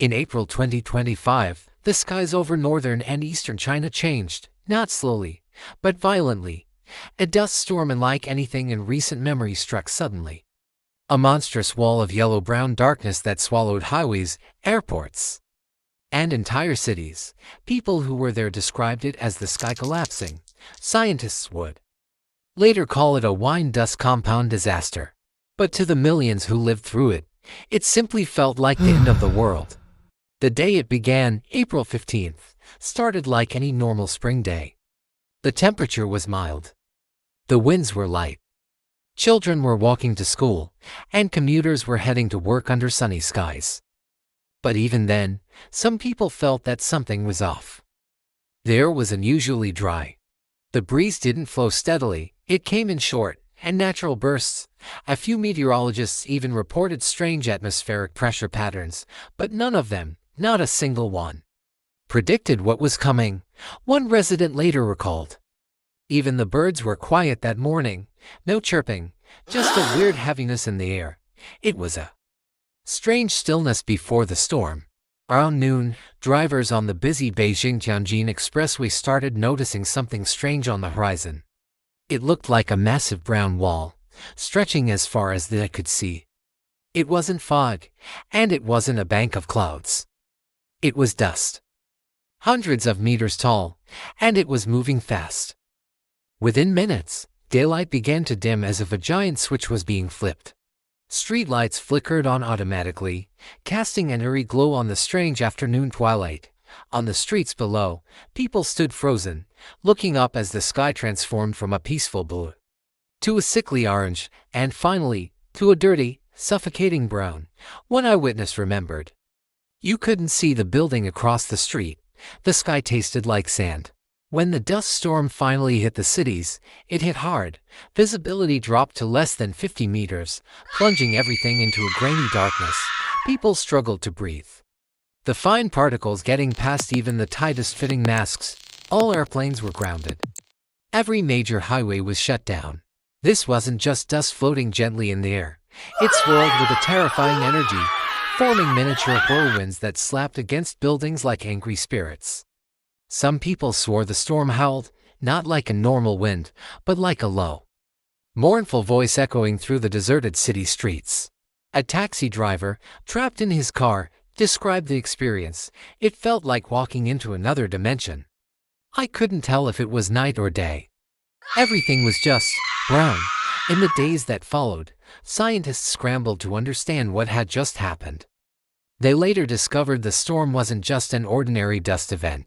In April 2025, the skies over northern and eastern China changed, not slowly, but violently. A dust storm unlike anything in recent memory struck suddenly. A monstrous wall of yellow-brown darkness that swallowed highways, airports, and entire cities. People who were there described it as the sky collapsing. Scientists would later call it a wine dust compound disaster. But to the millions who lived through it, it simply felt like the end of the world. The day it began, April 15th, started like any normal spring day. The temperature was mild. The winds were light. Children were walking to school, and commuters were heading to work under sunny skies. But even then, some people felt that something was off. The air was unusually dry. The breeze didn't flow steadily, it came in short and natural bursts. A few meteorologists even reported strange atmospheric pressure patterns, but none of them, not a single one, predicted what was coming, one resident later recalled. Even the birds were quiet that morning, no chirping, just a weird heaviness in the air. It was a strange stillness before the storm. Around noon, drivers on the busy Beijing-Tianjin expressway started noticing something strange on the horizon. It looked like a massive brown wall, stretching as far as they could see. It wasn't fog, and it wasn't a bank of clouds. It was dust. Hundreds of meters tall, and it was moving fast. Within minutes, daylight began to dim as if a giant switch was being flipped. Streetlights flickered on automatically, casting an eerie glow on the strange afternoon twilight. On the streets below, people stood frozen, looking up as the sky transformed from a peaceful blue to a sickly orange, and finally, to a dirty, suffocating brown. One eyewitness remembered. You couldn't see the building across the street. The sky tasted like sand. When the dust storm finally hit the cities, it hit hard. Visibility dropped to less than 50 meters, plunging everything into a grainy darkness. People struggled to breathe. The fine particles getting past even the tightest-fitting masks. All airplanes were grounded. Every major highway was shut down. This wasn't just dust floating gently in the air. It swirled with a terrifying energy, forming miniature whirlwinds that slapped against buildings like angry spirits. Some people swore the storm howled, not like a normal wind, but like a low, mournful voice echoing through the deserted city streets. A taxi driver, trapped in his car, described the experience. It felt like walking into another dimension. I couldn't tell if it was night or day. Everything was just brown. In the days that followed, scientists scrambled to understand what had just happened. They later discovered the storm wasn't just an ordinary dust event.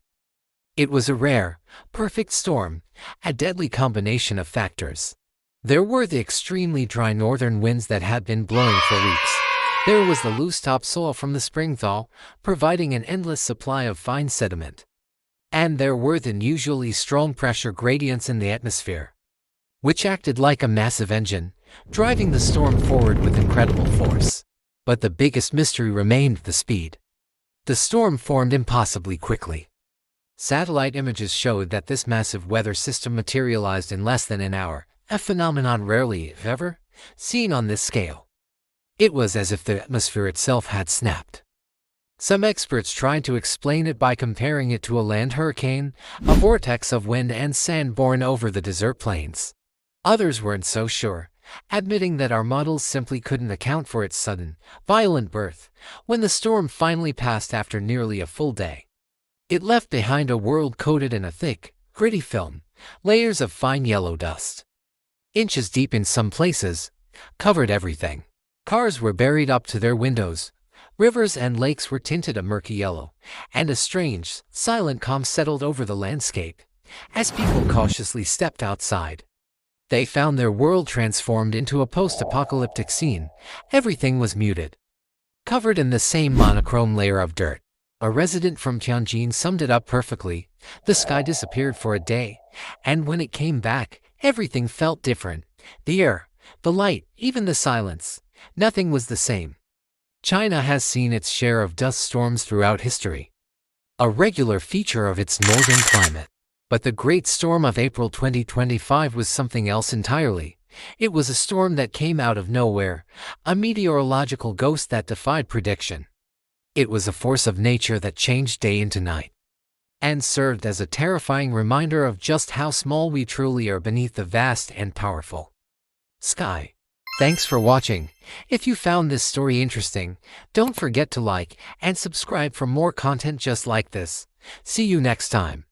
It was a rare, perfect storm, a deadly combination of factors. There were the extremely dry northern winds that had been blowing for weeks. There was the loose topsoil from the spring thaw, providing an endless supply of fine sediment. And there were the unusually strong pressure gradients in the atmosphere, which acted like a massive engine, driving the storm forward with incredible force. But the biggest mystery remained the speed. The storm formed impossibly quickly. Satellite images showed that this massive weather system materialized in less than an hour, a phenomenon rarely, if ever, seen on this scale. It was as if the atmosphere itself had snapped. Some experts tried to explain it by comparing it to a land hurricane, a vortex of wind and sand borne over the desert plains. Others weren't so sure, admitting that our models simply couldn't account for its sudden, violent birth. When the storm finally passed after nearly a full day, it left behind a world coated in a thick, gritty film, layers of fine yellow dust, inches deep in some places, covered everything. Cars were buried up to their windows. Rivers and lakes were tinted a murky yellow, and a strange, silent calm settled over the landscape. As people cautiously stepped outside, they found their world transformed into a post-apocalyptic scene. Everything was muted, covered in the same monochrome layer of dirt. A resident from Tianjin summed it up perfectly. The sky disappeared for a day, and when it came back, everything felt different. The air, the light, even the silence. Nothing was the same. China has seen its share of dust storms throughout history, a regular feature of its northern climate. But the Great Storm of April 2025 was something else entirely. It was a storm that came out of nowhere, a meteorological ghost that defied prediction. It was a force of nature that changed day into night, and served as a terrifying reminder of just how small we truly are beneath the vast and powerful sky. Thanks for watching. If you found this story interesting, don't forget to like and subscribe for more content just like this. See you next time.